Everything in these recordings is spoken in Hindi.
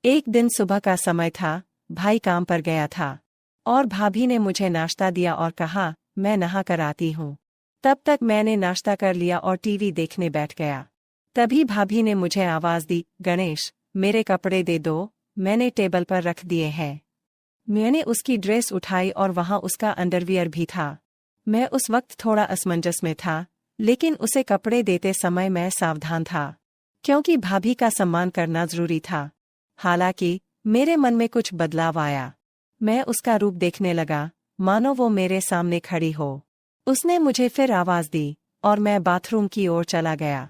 एक दिन सुबह का समय था, भाई काम पर गया था और भाभी ने मुझे नाश्ता दिया और कहा, मैं नहा कर आती हूँ। तब तक मैंने नाश्ता कर लिया और टीवी देखने बैठ गया। तभी भाभी ने मुझे आवाज़ दी, गणेश, मेरे कपड़े दे दो, मैंने टेबल पर रख दिए हैं। मैंने उसकी ड्रेस उठाई और वहाँ उसका अंडरवियर भी था। मैं उस वक्त थोड़ा असमंजस में था, लेकिन उसे कपड़े देते समय मैं सावधान था, क्योंकि भाभी का सम्मान करना जरूरी था। हालांकि मेरे मन में कुछ बदलाव आया। मैं उसका रूप देखने लगा, मानो वो मेरे सामने खड़ी हो। उसने मुझे फिर आवाज़ दी और मैं बाथरूम की ओर चला गया।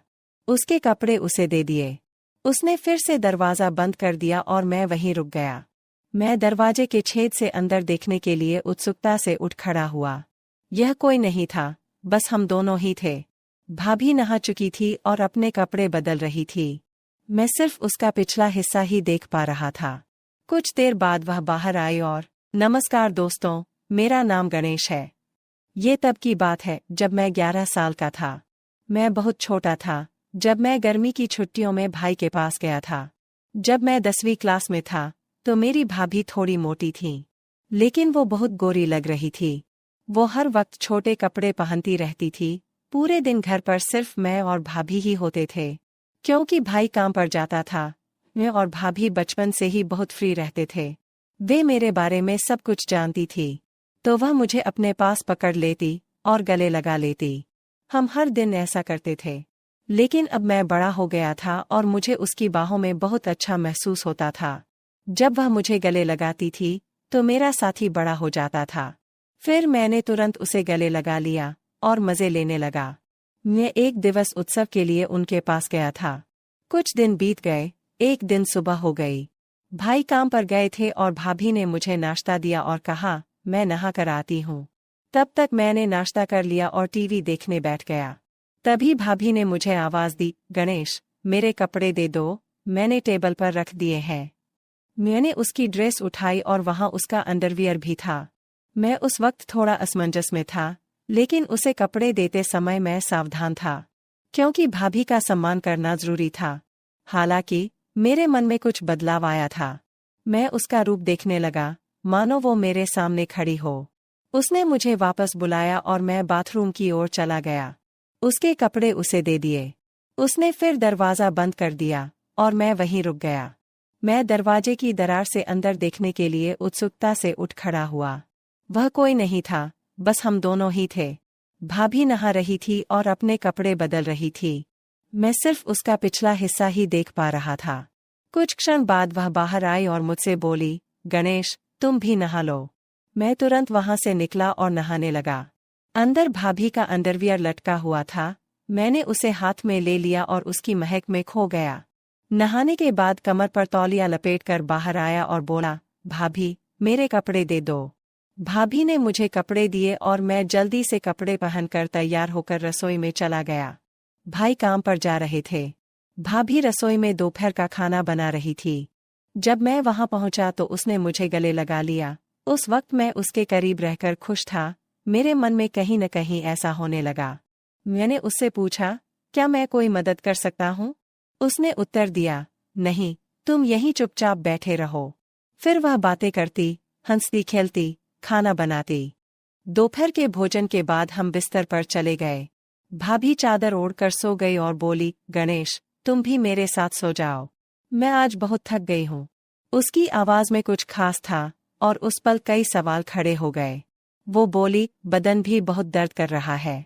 उसके कपड़े उसे दे दिए। उसने फिर से दरवाज़ा बंद कर दिया और मैं वहीं रुक गया। मैं दरवाजे के छेद से अंदर देखने के लिए उत्सुकता से उठ खड़ा हुआ। यह कोई नहीं था, बस हम दोनों ही थे। भाभी नहा चुकी थी और अपने कपड़े बदल रही थी। मैं सिर्फ उसका पिछला हिस्सा ही देख पा रहा था। कुछ देर बाद वह बाहर आई और, नमस्कार दोस्तों, मेरा नाम गणेश है। ये तब की बात है जब मैं 11 साल का था। मैं बहुत छोटा था जब मैं गर्मी की छुट्टियों में भाई के पास गया था। जब मैं 10वीं क्लास में था तो मेरी भाभी थोड़ी मोटी थी, लेकिन वो बहुत गोरी लग रही थी। वो हर वक्त छोटे कपड़े पहनती रहती थी। पूरे दिन घर पर सिर्फ मैं और भाभी ही होते थे, क्योंकि भाई काम पर जाता था। मैं और भाभी बचपन से ही बहुत फ्री रहते थे। वे मेरे बारे में सब कुछ जानती थी, तो वह मुझे अपने पास पकड़ लेती और गले लगा लेती। हम हर दिन ऐसा करते थे। लेकिन अब मैं बड़ा हो गया था और मुझे उसकी बाहों में बहुत अच्छा महसूस होता था। जब वह मुझे गले लगाती थी तो मेरा साथी बड़ा हो जाता था। फिर मैंने तुरंत उसे गले लगा लिया और मज़े लेने लगा। मैं एक दिवस उत्सव के लिए उनके पास गया था। कुछ दिन बीत गए, एक दिन सुबह हो गई। भाई काम पर गए थे और भाभी ने मुझे नाश्ता दिया और कहा, मैं नहा कर आती हूँ। तब तक मैंने नाश्ता कर लिया और टीवी देखने बैठ गया। तभी भाभी ने मुझे आवाज़ दी, गणेश, मेरे कपड़े दे दो, मैंने टेबल पर रख दिए हैं। मैंने उसकी ड्रेस उठाई और वहाँ उसका अंडरवियर भी था। मैं उस वक्त थोड़ा असमंजस में था, लेकिन उसे कपड़े देते समय मैं सावधान था, क्योंकि भाभी का सम्मान करना जरूरी था। हालांकि मेरे मन में कुछ बदलाव आया था। मैं उसका रूप देखने लगा, मानो वो मेरे सामने खड़ी हो। उसने मुझे वापस बुलाया और मैं बाथरूम की ओर चला गया। उसके कपड़े उसे दे दिए। उसने फिर दरवाज़ा बंद कर दिया और मैं वहीं रुक गया। मैं दरवाजे की दरार से अंदर देखने के लिए उत्सुकता से उठ खड़ा हुआ। वह कोई नहीं था, बस हम दोनों ही थे। भाभी नहा रही थी और अपने कपड़े बदल रही थी। मैं सिर्फ उसका पिछला हिस्सा ही देख पा रहा था। कुछ क्षण बाद वह बाहर आई और मुझसे बोली, गणेश, तुम भी नहा लो। मैं तुरंत वहां से निकला और नहाने लगा। अंदर भाभी का अंडरवियर लटका हुआ था। मैंने उसे हाथ में ले लिया और उसकी महक में खो गया। नहाने के बाद कमर पर तौलिया लपेटकर बाहर आया और बोला, भाभी, मेरे कपड़े दे दो। भाभी ने मुझे कपड़े दिए और मैं जल्दी से कपड़े पहनकर तैयार होकर रसोई में चला गया। भाई काम पर जा रहे थे। भाभी रसोई में दोपहर का खाना बना रही थी। जब मैं वहां पहुंचा तो उसने मुझे गले लगा लिया। उस वक्त मैं उसके करीब रहकर खुश था। मेरे मन में कहीं न कहीं ऐसा होने लगा। मैंने उससे पूछा, क्या मैं कोई मदद कर सकता हूँ? उसने उत्तर दिया, नहीं, तुम यहीं चुपचाप बैठे रहो। फिर वह बातें करती, हंसती खेलती, खाना बनाती। दोपहर के भोजन के बाद हम बिस्तर पर चले गए। भाभी चादर ओढ़कर सो गई और बोली, गणेश, तुम भी मेरे साथ सो जाओ, मैं आज बहुत थक गई हूँ। उसकी आवाज़ में कुछ खास था और उस पल कई सवाल खड़े हो गए। वो बोली, बदन भी बहुत दर्द कर रहा है।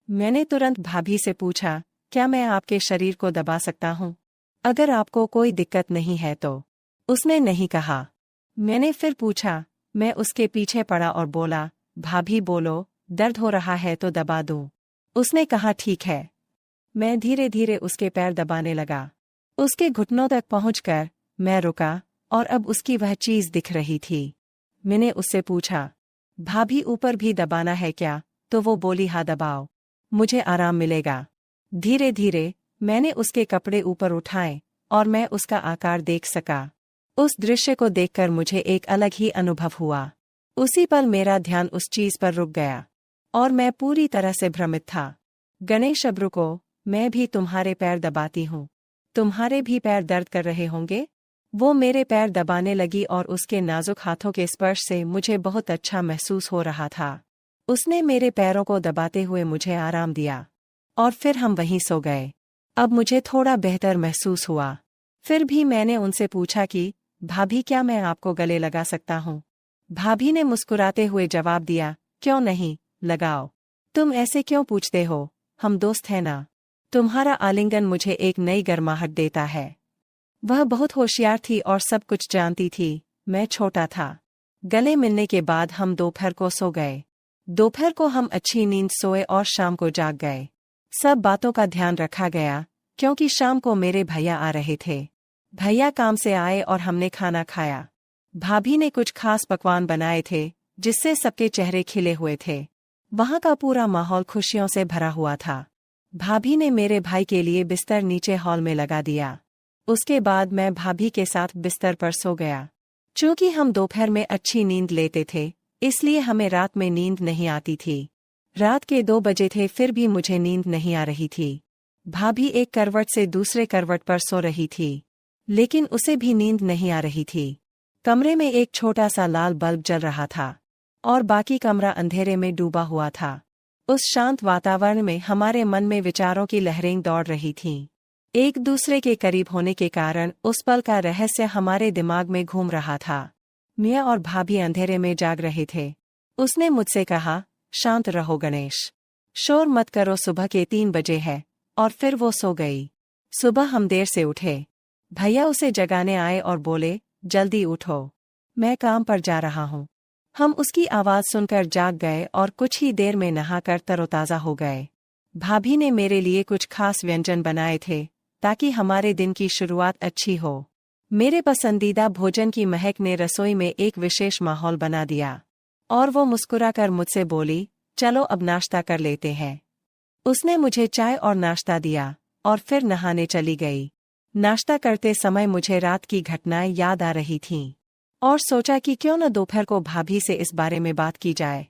मैंने तुरंत भाभी से पूछा, क्या मैं आपके शरीर को दबा सकता हूँ, अगर आपको कोई दिक्कत नहीं है तो? उसने नहीं कहा। मैंने फिर पूछा। मैं उसके पीछे पड़ा और बोला, भाभी बोलो, दर्द हो रहा है तो दबा दूं। उसने कहा, ठीक है। मैं धीरे धीरे उसके पैर दबाने लगा। उसके घुटनों तक पहुंचकर मैं रुका और अब उसकी वह चीज दिख रही थी। मैंने उससे पूछा, भाभी ऊपर भी दबाना है क्या? तो वो बोली, हाँ दबाओ, मुझे आराम मिलेगा। धीरे धीरे मैंने उसके कपड़े ऊपर उठाए और मैं उसका आकार देख सका। उस दृश्य को देखकर मुझे एक अलग ही अनुभव हुआ। उसी पल मेरा ध्यान उस चीज पर रुक गया और मैं पूरी तरह से भ्रमित था। गणेश, अब रुको, मैं भी तुम्हारे पैर दबाती हूँ। तुम्हारे भी पैर दर्द कर रहे होंगे? वो मेरे पैर दबाने लगी और उसके नाजुक हाथों के स्पर्श से मुझे बहुत अच्छा महसूस हो रहा था। उसने मेरे पैरों को दबाते हुए मुझे आराम दिया और फिर हम वहीं सो गए। अब मुझे थोड़ा बेहतर महसूस हुआ। फिर भी मैंने उनसे पूछा कि भाभी, क्या मैं आपको गले लगा सकता हूँ? भाभी ने मुस्कुराते हुए जवाब दिया, क्यों नहीं, लगाओ। तुम ऐसे क्यों पूछते हो, हम दोस्त हैं ना। तुम्हारा आलिंगन मुझे एक नई गर्माहट देता है। वह बहुत होशियार थी और सब कुछ जानती थी। मैं छोटा था। गले मिलने के बाद हम दोपहर को सो गए। दोपहर को हम अच्छी नींद सोए और शाम को जाग गए। सब बातों का ध्यान रखा गया क्योंकि शाम को मेरे भैया आ रहे थे। भैया काम से आए और हमने खाना खाया। भाभी ने कुछ खास पकवान बनाए थे जिससे सबके चेहरे खिले हुए थे। वहाँ का पूरा माहौल खुशियों से भरा हुआ था। भाभी ने मेरे भाई के लिए बिस्तर नीचे हॉल में लगा दिया। उसके बाद मैं भाभी के साथ बिस्तर पर सो गया। चूंकि हम दोपहर में अच्छी नींद लेते थे, इसलिए हमें रात में नींद नहीं आती थी। रात के 2 बजे थे फिर भी मुझे नींद नहीं आ रही थी। भाभी एक करवट से दूसरे करवट पर सो रही थी, लेकिन उसे भी नींद नहीं आ रही थी। कमरे में एक छोटा सा लाल बल्ब जल रहा था और बाकी कमरा अंधेरे में डूबा हुआ था। उस शांत वातावरण में हमारे मन में विचारों की लहरें दौड़ रही थीं। एक दूसरे के करीब होने के कारण उस पल का रहस्य हमारे दिमाग में घूम रहा था। मैं और भाभी अंधेरे में जाग रहे थे। उसने मुझसे कहा, शांत रहो गणेश, शोर मत करो, सुबह के 3 बजे है। और फिर वो सो गई। सुबह हम देर से उठे। भैया उसे जगाने आए और बोले, जल्दी उठो, मैं काम पर जा रहा हूँ। हम उसकी आवाज़ सुनकर जाग गए और कुछ ही देर में नहाकर तरोताज़ा हो गए। भाभी ने मेरे लिए कुछ खास व्यंजन बनाए थे ताकि हमारे दिन की शुरुआत अच्छी हो। मेरे पसंदीदा भोजन की महक ने रसोई में एक विशेष माहौल बना दिया और वो मुस्कुराकर मुझसे बोली, चलो अब नाश्ता कर लेते हैं। उसने मुझे चाय और नाश्ता दिया और फिर नहाने चली गई। नाश्ता करते समय मुझे रात की घटनाएं याद आ रही थीं और सोचा कि क्यों न दोपहर को भाभी से इस बारे में बात की जाए।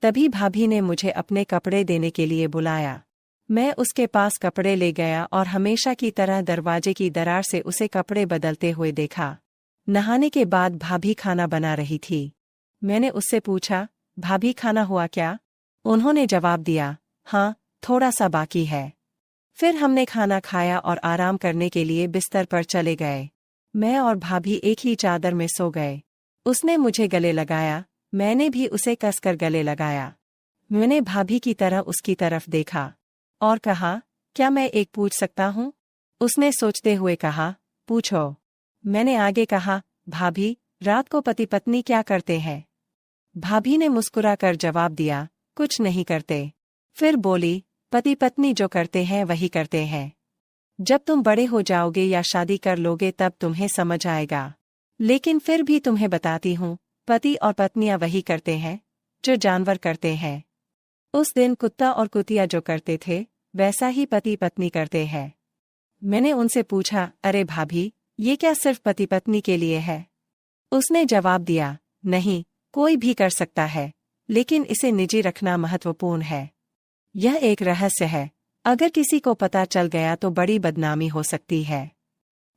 तभी भाभी ने मुझे अपने कपड़े देने के लिए बुलाया। मैं उसके पास कपड़े ले गया और हमेशा की तरह दरवाजे की दरार से उसे कपड़े बदलते हुए देखा। नहाने के बाद भाभी खाना बना रही थी। मैंने उससे पूछा, भाभी खाना हुआ क्या? उन्होंने जवाब दिया, हाँ, थोड़ा सा बाकी है। फिर हमने खाना खाया और आराम करने के लिए बिस्तर पर चले गए। मैं और भाभी एक ही चादर में सो गए। उसने मुझे गले लगाया, मैंने भी उसे कसकर गले लगाया। मैंने भाभी की तरह उसकी तरफ देखा और कहा, क्या मैं एक पूछ सकता हूँ? उसने सोचते हुए कहा, पूछो। मैंने आगे कहा, भाभी, रात को पति पत्नी क्या करते हैं? भाभी ने मुस्कुराकर जवाब दिया, कुछ नहीं करते। फिर बोली, पति पत्नी जो करते हैं वही करते हैं। जब तुम बड़े हो जाओगे या शादी कर लोगे तब तुम्हें समझ आएगा। लेकिन फिर भी तुम्हें बताती हूँ, पति और पत्नियां वही करते हैं जो जानवर करते हैं। उस दिन कुत्ता और कुतिया जो करते थे वैसा ही पति पत्नी करते हैं। मैंने उनसे पूछा, अरे भाभी, ये क्या सिर्फ पति पत्नी के लिए है? उसने जवाब दिया, नहीं, कोई भी कर सकता है, लेकिन इसे निजी रखना महत्वपूर्ण है। यह एक रहस्य है, अगर किसी को पता चल गया तो बड़ी बदनामी हो सकती है।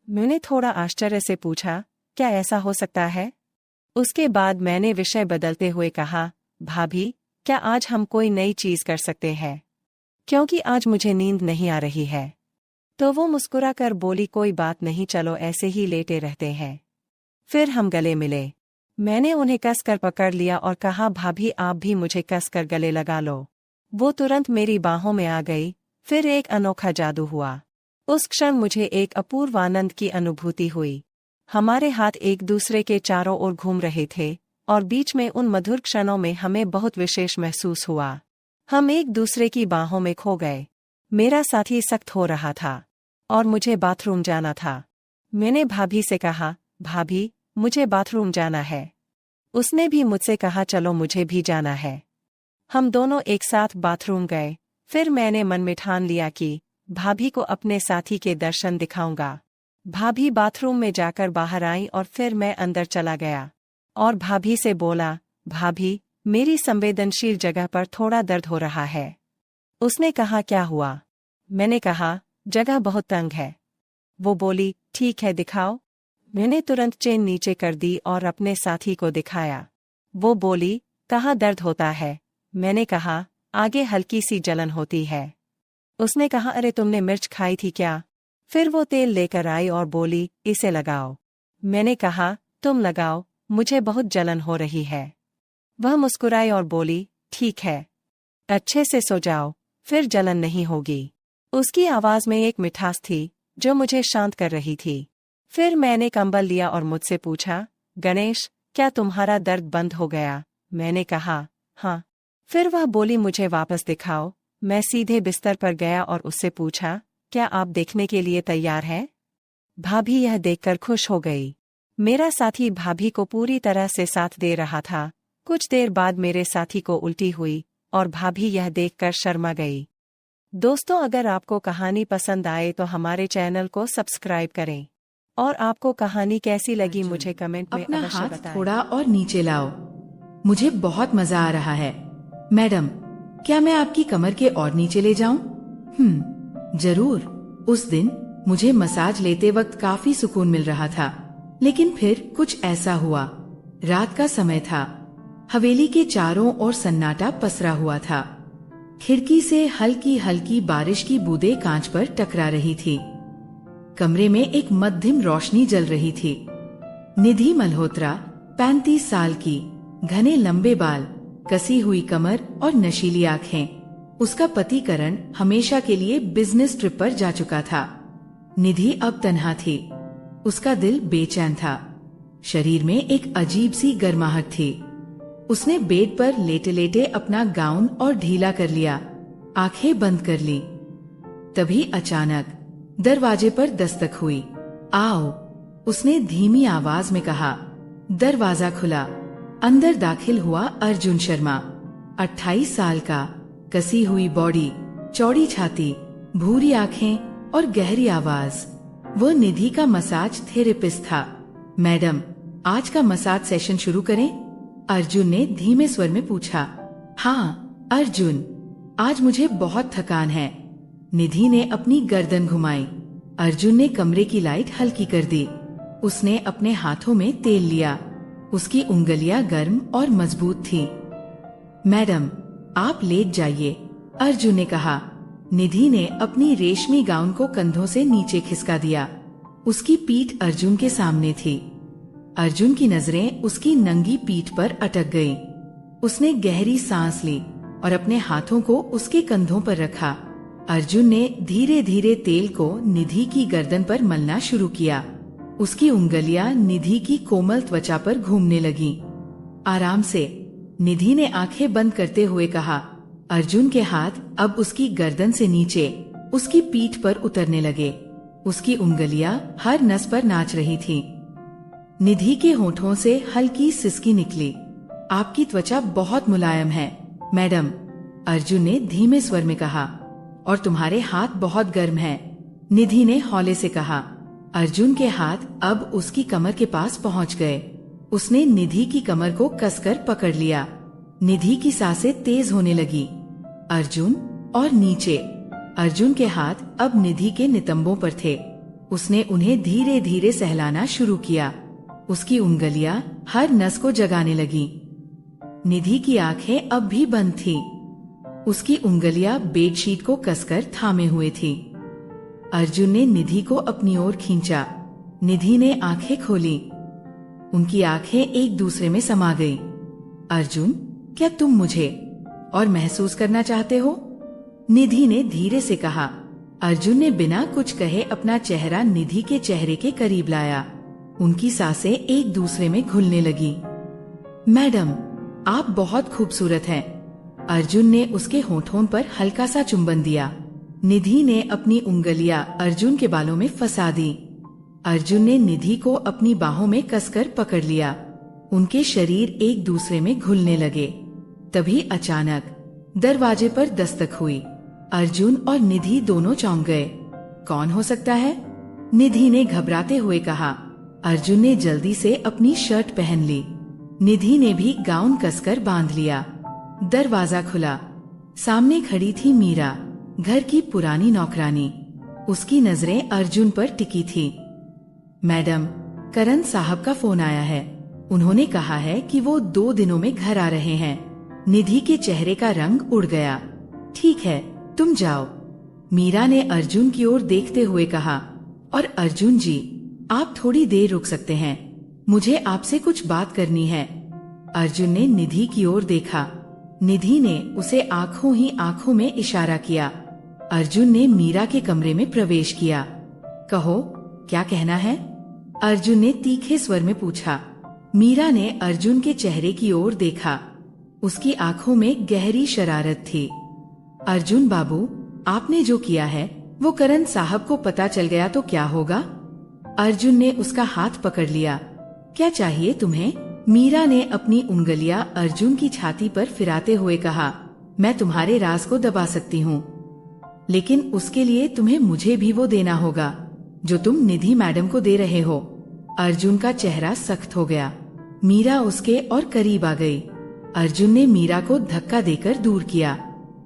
मैंने थोड़ा आश्चर्य से पूछा, क्या ऐसा हो सकता है? उसके बाद मैंने विषय बदलते हुए कहा, भाभी, क्या आज हम कोई नई चीज कर सकते हैं? क्योंकि आज मुझे नींद नहीं आ रही है। तो वो मुस्कुराकर बोली, कोई बात नहीं, चलो ऐसे ही लेटे रहते हैं। फिर हम गले मिले। मैंने उन्हें कसकर पकड़ लिया और कहा, भाभी आप भी मुझे कसकर गले लगा लो। वो तुरंत मेरी बाहों में आ गई। फिर एक अनोखा जादू हुआ। उस क्षण मुझे एक अपूर्व आनंद की अनुभूति हुई। हमारे हाथ एक दूसरे के चारों ओर घूम रहे थे और बीच में उन मधुर क्षणों में हमें बहुत विशेष महसूस हुआ। हम एक दूसरे की बाहों में खो गए। मेरा साथी सख्त हो रहा था और मुझे बाथरूम जाना था। मैंने भाभी से कहा, भाभी, मुझे बाथरूम जाना है। उसने भी मुझसे कहा, चलो मुझे भी जाना है। हम दोनों एक साथ बाथरूम गए। फिर मैंने मन में ठान लिया कि भाभी को अपने साथी के दर्शन दिखाऊंगा। भाभी बाथरूम में जाकर बाहर आई और फिर मैं अंदर चला गया और भाभी से बोला, भाभी, मेरी संवेदनशील जगह पर थोड़ा दर्द हो रहा है। उसने कहा, क्या हुआ? मैंने कहा, जगह बहुत तंग है। वो बोली, ठीक है, दिखाओ। मैंने तुरंत चेन नीचे कर दी और अपने साथी को दिखाया। वो बोली, कहाँ दर्द होता है? मैंने कहा, आगे हल्की सी जलन होती है। उसने कहा, अरे तुमने मिर्च खाई थी क्या? फिर वो तेल लेकर आई और बोली, इसे लगाओ। मैंने कहा, तुम लगाओ, मुझे बहुत जलन हो रही है। वह मुस्कुराई और बोली, ठीक है, अच्छे से सो जाओ, फिर जलन नहीं होगी। उसकी आवाज में एक मिठास थी जो मुझे शांत कर रही थी। फिर मैंने कंबल लिया और मुझसे पूछा, गणेश, क्या तुम्हारा दर्द बंद हो गया? मैंने कहा, हाँ। फिर वह बोली, मुझे वापस दिखाओ। मैं सीधे बिस्तर पर गया और उससे पूछा, क्या आप देखने के लिए तैयार हैं? भाभी यह देखकर खुश हो गई। मेरा साथी भाभी को पूरी तरह से साथ दे रहा था। कुछ देर बाद मेरे साथी को उल्टी हुई और भाभी यह देखकर शर्मा गई। दोस्तों, अगर आपको कहानी पसंद आए तो हमारे चैनल को सब्सक्राइब करें और आपको कहानी कैसी लगी मुझे कमेंट में अपना अवश्य हाथ बताएं। थोड़ा और नीचे लाओ, मुझे बहुत मजा आ रहा है। मैडम, क्या मैं आपकी कमर के और नीचे ले जाऊं? जरूर। उस दिन मुझे मसाज लेते वक्त काफी सुकून मिल रहा था, लेकिन फिर कुछ ऐसा हुआ। रात का समय था, हवेली के चारों ओर सन्नाटा पसरा हुआ था। खिड़की से हल्की हल्की बारिश की बूंदें कांच पर टकरा रही थी। कमरे में एक मध्यम रोशनी जल रही थी। निधि मल्होत्रा, 35 साल की, घने लंबे बाल, कसी हुई कमर और नशीली आंखें। उसका पति करण हमेशा के लिए बिजनेस ट्रिप पर जा चुका था। निधि अब तन्हा थी। उसका दिल बेचैन था। शरीर में एक अजीब सी गर्माहट थी। उसने बेड पर लेटे लेटे अपना गाउन और ढीला कर लिया, आंखें बंद कर ली। तभी अचानक दरवाजे पर दस्तक हुई। आओ, उसने धीमी आवाज में कहा। दरवाजा खुला। अंदर दाखिल हुआ अर्जुन शर्मा, 28 साल का, कसी हुई बॉडी, चौड़ी छाती, भूरी आंखें और गहरी आवाज। वो निधि का मसाज थेरेपिस्ट था। मैडम, आज का मसाज सेशन शुरू करें? अर्जुन ने धीमे स्वर में पूछा। हाँ अर्जुन, आज मुझे बहुत थकान है। निधि ने अपनी गर्दन घुमाई। अर्जुन ने कमरे की लाइट हल्की कर दी। उसने अपने हाथों में तेल लिया। उसकी उंगलियां गर्म और मजबूत थीं। मैडम, आप लेट जाइए, अर्जुन ने कहा। निधि ने अपनी रेशमी गाउन को कंधों से नीचे खिसका दिया। उसकी पीठ अर्जुन के सामने थी। अर्जुन की नजरें उसकी नंगी पीठ पर अटक गईं। उसने गहरी सांस ली और अपने हाथों को उसके कंधों पर रखा। अर्जुन ने धीरे धीरे तेल को निधि की गर्दन पर मलना शुरू किया। उसकी उंगलियां निधि की कोमल त्वचा पर घूमने लगीं। आराम से, निधि ने आंखें बंद करते हुए कहा। अर्जुन के हाथ अब उसकी गर्दन से नीचे उसकी पीठ पर उतरने लगे। उसकी उंगलियां हर नस पर नाच रही थीं। निधि के होठों से हल्की सिसकी निकली। आपकी त्वचा बहुत मुलायम है, मैडम, अर्जुन ने धीमे स्वर में कहा। और तुम्हारे हाथ बहुत गर्म हैं, निधि ने हौले से कहा। अर्जुन के हाथ अब उसकी कमर के पास पहुंच गए। उसने निधि की कमर को कसकर पकड़ लिया। निधि की सांसें तेज होने लगी। अर्जुन और नीचे। अर्जुन के हाथ अब निधि के नितंबों पर थे। उसने उन्हें धीरे धीरे सहलाना शुरू किया। उसकी उंगलियां हर नस को जगाने लगी। निधि की आंखें अब भी बंद थीं। उसकी उंगलियां बेडशीट को कसकर थामे हुए थी। अर्जुन ने निधि को अपनी ओर खींचा। निधि ने आंखें खोली। उनकी आंखें एक दूसरे में समा गईं। अर्जुन, क्या तुम मुझे और महसूस करना चाहते हो? निधि ने धीरे से कहा। अर्जुन ने बिना कुछ कहे अपना चेहरा निधि के चेहरे के करीब लाया। उनकी सांसें एक दूसरे में घुलने लगी। मैडम, आप बहुत खूबसूरत हैं, अर्जुन ने उसके होठों पर हल्का सा चुंबन दिया। निधि ने अपनी उंगलियां अर्जुन के बालों में फंसा दी। अर्जुन ने निधि को अपनी बाहों में कसकर पकड़ लिया। उनके शरीर एक दूसरे में घुलने लगे। तभी अचानक दरवाजे पर दस्तक हुई। अर्जुन और निधि दोनों चौंक गए। कौन हो सकता है? निधि ने घबराते हुए कहा। अर्जुन ने जल्दी से अपनी शर्ट पहन ली। निधि ने भी गाउन कसकर बांध लिया। दरवाजा खुला। सामने खड़ी थी मीरा, घर की पुरानी नौकरानी। उसकी नजरें अर्जुन पर टिकी थी। मैडम, करण साहब का फोन आया है। उन्होंने कहा है कि वो 2 दिनों में घर आ रहे हैं। निधि के चेहरे का रंग उड़ गया। ठीक है, तुम जाओ, मीरा ने अर्जुन की ओर देखते हुए कहा। और अर्जुन जी, आप थोड़ी देर रुक सकते हैं, मुझे आपसे कुछ बात करनी है। अर्जुन ने निधि की ओर देखा। निधि ने उसे आंखों ही आंखों में इशारा किया। अर्जुन ने मीरा के कमरे में प्रवेश किया। कहो, क्या कहना है? अर्जुन ने तीखे स्वर में पूछा। मीरा ने अर्जुन के चेहरे की ओर देखा। उसकी आंखों में गहरी शरारत थी। अर्जुन बाबू, आपने जो किया है वो करण साहब को पता चल गया तो क्या होगा? अर्जुन ने उसका हाथ पकड़ लिया। क्या चाहिए तुम्हें? मीरा ने अपनी उंगलियां अर्जुन की छाती पर फिराते हुए कहा। मैं तुम्हारे राज को दबा सकती हूँ, लेकिन उसके लिए तुम्हें मुझे भी वो देना होगा जो तुम निधि मैडम को दे रहे हो। अर्जुन का चेहरा सख्त हो गया। मीरा उसके और करीब आ गई। अर्जुन ने मीरा को धक्का देकर दूर किया।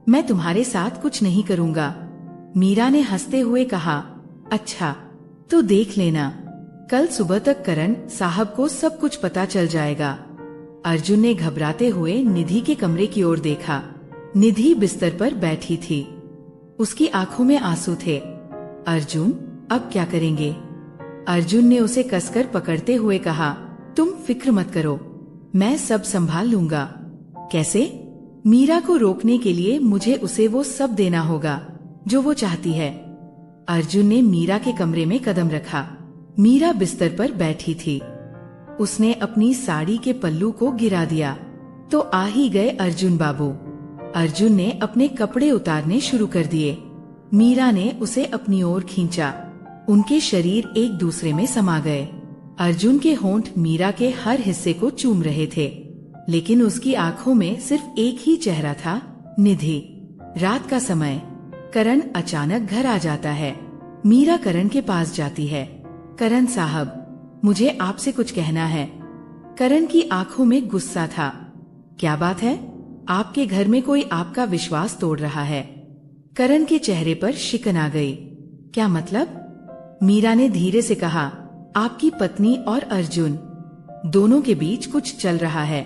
मैं तुम्हारे साथ कुछ नहीं करूँगा, मीरा ने हंसते हुए कहा। अच्छा, तो देख लेना, कल सुबह तक करण साहब को सब कुछ पता चल जाएगा। अर्जुन ने घबराते हुए निधि के कमरे की ओर देखा। निधि बिस्तर पर बैठी थी। उसकी आंखों में आंसू थे। अर्जुन, अब क्या करेंगे? अर्जुन ने उसे कसकर पकड़ते हुए कहा। तुम फिक्र मत करो, मैं सब संभाल लूंगा। कैसे? मीरा को रोकने के लिए मुझे उसे वो सब देना होगा जो वो चाहती है। अर्जुन ने मीरा के कमरे में कदम रखा। मीरा बिस्तर पर बैठी थी। उसने अपनी साड़ी के पल्लू को गिरा दिया तो आ ही गए अर्जुन बाबू। अर्जुन ने अपने कपड़े उतारने शुरू कर दिए। मीरा ने उसे अपनी ओर खींचा। उनके शरीर एक दूसरे में समा गए। अर्जुन के होंठ मीरा के हर हिस्से को चूम रहे थे, लेकिन उसकी आंखों में सिर्फ एक ही चेहरा था, निधि। रात का समय, करण अचानक घर आ जाता है। मीरा करण के पास जाती है। करण साहब, मुझे आपसे कुछ कहना है। करण की आंखों में गुस्सा था। क्या बात है? आपके घर में कोई आपका विश्वास तोड़ रहा है। करण के चेहरे पर शिकन आ गई। क्या मतलब? मीरा ने धीरे से कहा। आपकी पत्नी और अर्जुन दोनों के बीच कुछ चल रहा है।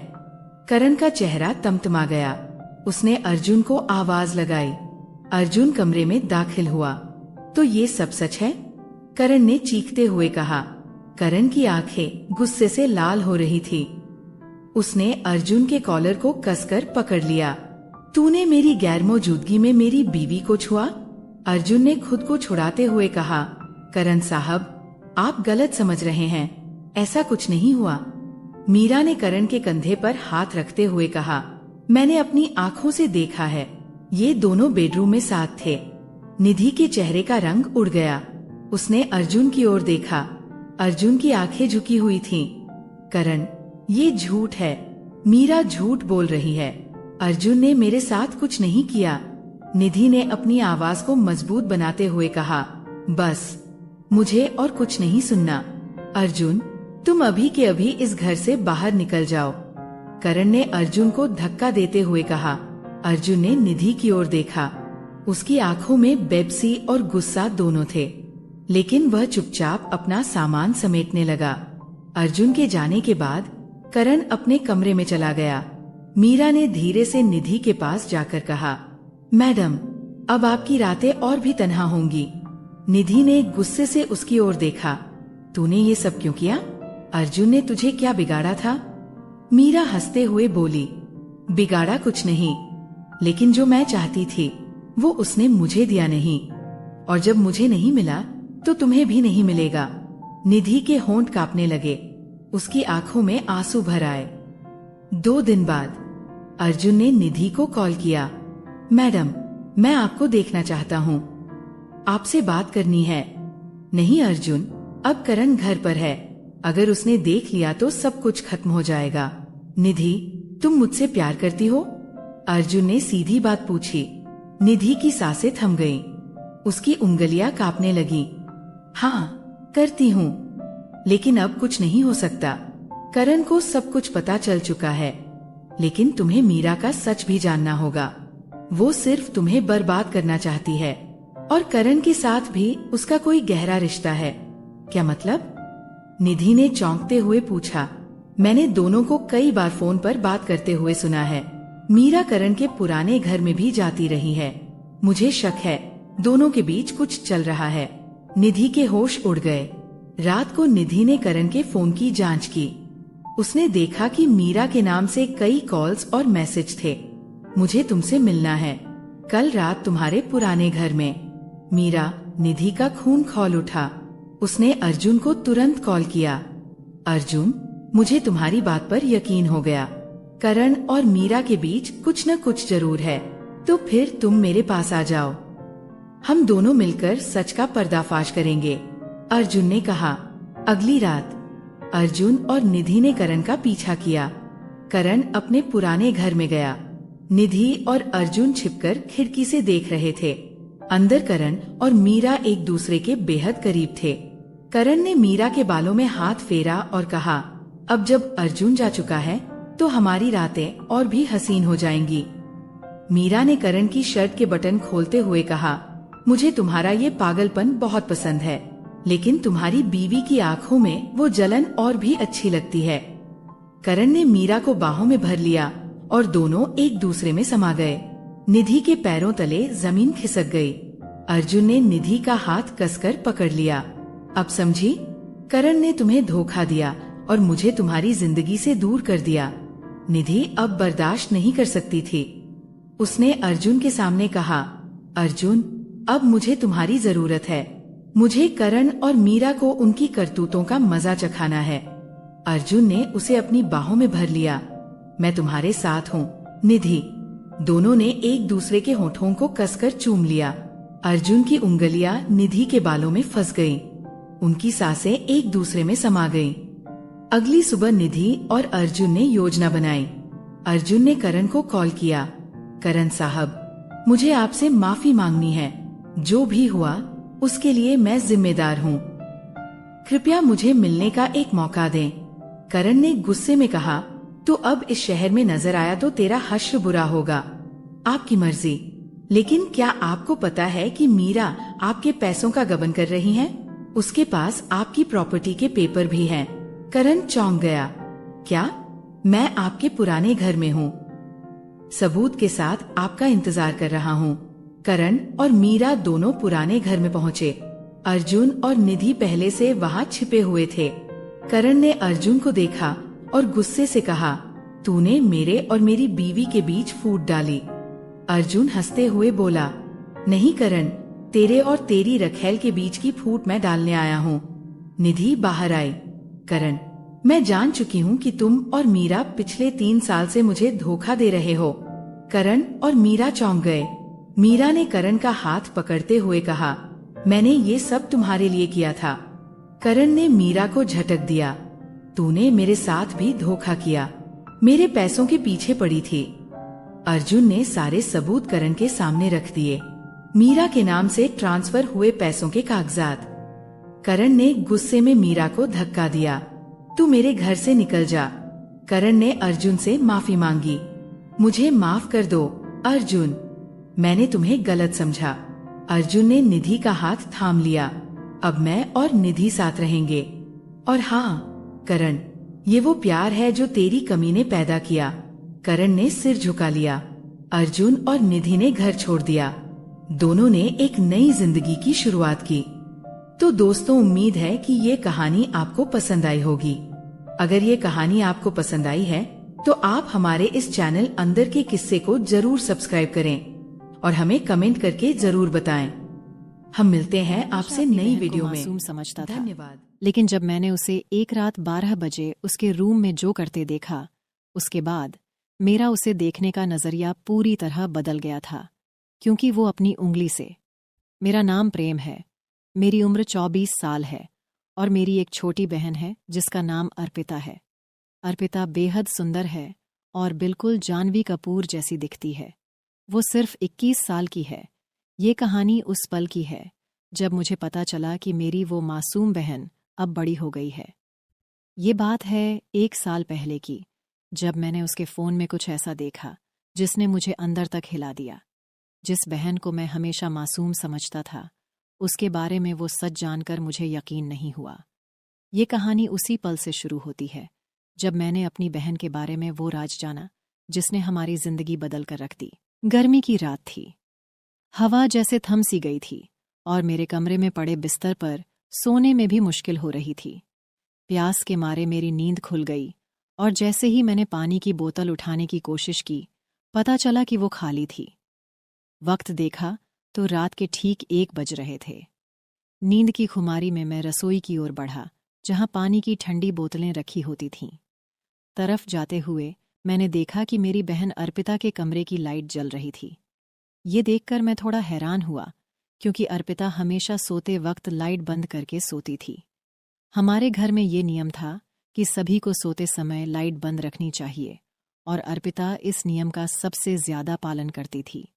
करण का चेहरा तमतमा गया। उसने अर्जुन को आवाज लगाई। अर्जुन कमरे में दाखिल हुआ। तो ये सब सच है? करण ने चीखते हुए कहा। करण की आंखें गुस्से से लाल हो रही थी। उसने अर्जुन के कॉलर को कसकर पकड़ लिया। तूने मेरी गैर मौजूदगी में मेरी बीवी को छुआ? अर्जुन ने खुद को छुड़ाते हुए कहा। करण साहब, आप गलत समझ रहे हैं, ऐसा कुछ नहीं हुआ। मीरा ने करण के कंधे पर हाथ रखते हुए कहा। मैंने अपनी आंखों से देखा है, ये दोनों बेडरूम में साथ थे। निधि के चेहरे का रंग उड़ गया। उसने अर्जुन की ओर देखा। अर्जुन की आंखें झुकी हुई थीं। करण, ये झूठ है। मीरा झूठ बोल रही है। अर्जुन ने मेरे साथ कुछ नहीं किया। निधि ने अपनी आवाज को मजबूत बनाते हुए कहा। बस, मुझे और कुछ नहीं सुनना। अर्जुन, तुम अभी के अभी इस घर से बाहर निकल जाओ। करण ने अर्जुन को धक्का देते हुए कहा। अर्जुन ने निधि की ओर देखा। उसकी आंखों में बेबसी और गुस्सा दोनों थे, लेकिन वह चुपचाप अपना सामान समेटने लगा। अर्जुन के जाने के बाद करण अपने कमरे में चला गया। मीरा ने धीरे से निधि के पास जाकर कहा। मैडम, अब आपकी रातें और भी तन्हा होंगी। निधि ने गुस्से से उसकी ओर देखा। तूने ये सब क्यों किया? अर्जुन ने तुझे क्या बिगाड़ा था? मीरा हंसते हुए बोली। बिगाड़ा कुछ नहीं, लेकिन जो मैं चाहती थी वो उसने मुझे दिया नहीं, और जब मुझे नहीं मिला तो तुम्हें भी नहीं मिलेगा। निधि के होंठ कांपने लगे। उसकी आंखों में आंसू भर आए। 2 दिन बाद अर्जुन ने निधि को कॉल किया। मैडम, मैं आपको देखना चाहता हूँ, आपसे बात करनी है। नहीं अर्जुन, अब करण घर पर है, अगर उसने देख लिया तो सब कुछ खत्म हो जाएगा। निधि, तुम मुझसे प्यार करती हो? अर्जुन ने सीधी बात पूछी। निधि की सांसें थम गईं। उसकी उंगलियां कांपने लगी। हाँ, करती हूँ, लेकिन अब कुछ नहीं हो सकता। करण को सब कुछ पता चल चुका है, लेकिन तुम्हें मीरा का सच भी जानना होगा। वो सिर्फ तुम्हें बर्बाद करना चाहती है, और करण के साथ भी उसका कोई गहरा रिश्ता है। क्या मतलब? निधि ने चौंकते हुए पूछा। मैंने दोनों को कई बार फोन पर बात करते हुए सुना है। मीरा करण के पुराने घर में भी जाती रही है। मुझे शक है दोनों के बीच कुछ चल रहा है। निधि के होश उड़ गए। रात को निधि ने करण के फोन की जांच की। उसने देखा कि मीरा के नाम से कई कॉल्स और मैसेज थे। मुझे तुमसे मिलना है, कल रात तुम्हारे पुराने घर में। मीरा, निधि का खून खौल उठा। उसने अर्जुन को तुरंत कॉल किया। अर्जुन, मुझे तुम्हारी बात पर यकीन हो गया। करण और मीरा के बीच कुछ न कुछ जरूर है, तो फिर तुम मेरे पास आ जाओ। हम दोनों मिलकर सच का पर्दाफाश करेंगे, अर्जुन ने कहा। अगली रात अर्जुन और निधि ने करण का पीछा किया। करण अपने पुराने घर में गया। निधि और अर्जुन छिपकर खिड़की से देख रहे थे। अंदर करण और मीरा एक दूसरे के बेहद करीब थे। करण ने मीरा के बालों में हाथ फेरा और कहा, अब जब अर्जुन जा चुका है तो हमारी रातें और भी हसीन हो जाएंगी। मीरा ने करण की शर्ट के बटन खोलते हुए कहा, मुझे तुम्हारा ये पागलपन बहुत पसंद है, लेकिन तुम्हारी बीवी की आंखों में वो जलन और भी अच्छी लगती है। करण ने मीरा को बाहों में भर लिया और दोनों एक दूसरे में समा गए। निधि के पैरों तले जमीन खिसक गई। अर्जुन ने निधि का हाथ कसकर पकड़ लिया। अब समझी, करण ने तुम्हें धोखा दिया और मुझे तुम्हारी जिंदगी से दूर कर दिया। निधि अब बर्दाश्त नहीं कर सकती थी। उसने अर्जुन के सामने कहा, अर्जुन, अब मुझे तुम्हारी जरूरत है। मुझे करण और मीरा को उनकी करतूतों का मजा चखाना है। अर्जुन ने उसे अपनी बाहों में भर लिया। मैं तुम्हारे साथ हूँ, निधि। दोनों ने एक दूसरे के होठों को कसकर चूम लिया। अर्जुन की उंगलियां निधि के बालों में फंस गईं। उनकी सांसें एक दूसरे में समा गईं। अगली सुबह निधि और अर्जुन ने योजना बनाई। अर्जुन ने करण को कॉल किया। करण साहब, मुझे आपसे माफी मांगनी है। जो भी हुआ उसके लिए मैं जिम्मेदार हूँ। कृपया मुझे मिलने का एक मौका दें। करण ने गुस्से में कहा, तो अब इस शहर में नजर आया तो तेरा हश्र बुरा होगा। आपकी मर्जी, लेकिन क्या आपको पता है कि मीरा आपके पैसों का गबन कर रही है? उसके पास आपकी प्रॉपर्टी के पेपर भी हैं। करण चौंक गया। क्या? मैं आपके पुराने घर में हूँ। सबूत के साथ आपका इंतजार कर रहा हूँ। करण और मीरा दोनों पुराने घर में पहुँचे। अर्जुन और निधि पहले से वहाँ छिपे हुए थे। करण ने अर्जुन को देखा और गुस्से से कहा, तूने मेरे और मेरी बीवी के बीच फूट डाली। अर्जुन हंसते हुए बोला, नहीं करण, तेरे और तेरी रखेल के बीच की फूट मैं डालने आया हूँ। निधि बाहर आई। करण, मैं जान चुकी हूँ कि तुम और मीरा पिछले 3 साल से मुझे धोखा दे रहे हो। करण और मीरा चौंक गए। मीरा ने करण का हाथ पकड़ते हुए कहा, मैंने ये सब तुम्हारे लिए किया था। करण ने मीरा को झटक दिया। तूने मेरे साथ भी धोखा किया, मेरे पैसों के पीछे पड़ी थी। अर्जुन ने सारे सबूत करण के सामने रख दिए। मीरा के नाम से ट्रांसफर हुए पैसों के कागजात। करण ने गुस्से में मीरा को धक्का दिया। तू मेरे घर से निकल जा। करण ने अर्जुन से माफी मांगी। मुझे माफ कर दो अर्जुन, मैंने तुम्हें गलत समझा। अर्जुन ने निधि का हाथ थाम लिया। अब मैं और निधि साथ रहेंगे। और हाँ करण, ये वो प्यार है जो तेरी कमी ने पैदा किया। करण ने सिर झुका लिया। अर्जुन और निधि ने घर छोड़ दिया। दोनों ने एक नई जिंदगी की शुरुआत की। तो दोस्तों, उम्मीद है कि ये कहानी आपको पसंद आई होगी। अगर ये कहानी आपको पसंद आई है तो आप हमारे इस चैनल अंदर के किस्से को जरूर सब्सक्राइब करें और हमें कमेंट करके जरूर बताएं। हम मिलते हैं आपसे नई वीडियो में। मासूम समझता था, धन्यवाद। लेकिन जब मैंने उसे एक रात 12 बजे उसके रूम में जो करते देखा, उसके बाद मेरा उसे देखने का नजरिया पूरी तरह बदल गया था। क्योंकि वो अपनी उंगली से, मेरा नाम प्रेम है, मेरी उम्र 24 साल है और मेरी एक छोटी बहन है जिसका नाम अर्पिता है। अर्पिता बेहद सुंदर है और बिल्कुल जानवी कपूर जैसी दिखती है। वो सिर्फ 21 साल की है। ये कहानी उस पल की है जब मुझे पता चला कि मेरी वो मासूम बहन अब बड़ी हो गई है। ये बात है 1 साल पहले की, जब मैंने उसके फ़ोन में कुछ ऐसा देखा जिसने मुझे अंदर तक हिला दिया। जिस बहन को मैं हमेशा मासूम समझता था, उसके बारे में वो सच जानकर मुझे यकीन नहीं हुआ। ये कहानी उसी पल से शुरू होती है जब मैंने अपनी बहन के बारे में वो राज जाना जिसने हमारी जिंदगी बदल कर रख दी। गर्मी की रात थी, हवा जैसे थम सी गई थी और मेरे कमरे में पड़े बिस्तर पर सोने में भी मुश्किल हो रही थी। प्यास के मारे मेरी नींद खुल गई और जैसे ही मैंने पानी की बोतल उठाने की कोशिश की, पता चला कि वो खाली थी। वक्त देखा तो रात के ठीक 1 बज रहे थे। नींद की खुमारी में मैं रसोई की ओर बढ़ा, जहां पानी की ठंडी बोतलें रखी होती थीं। तरफ जाते हुए मैंने देखा कि मेरी बहन अर्पिता के कमरे की लाइट जल रही थी। ये देखकर मैं थोड़ा हैरान हुआ, क्योंकि अर्पिता हमेशा सोते वक्त लाइट बंद करके सोती थी। हमारे घर में ये नियम था कि सभी को सोते समय लाइट बंद रखनी चाहिए, और अर्पिता इस नियम का सबसे ज्यादा पालन करती थी।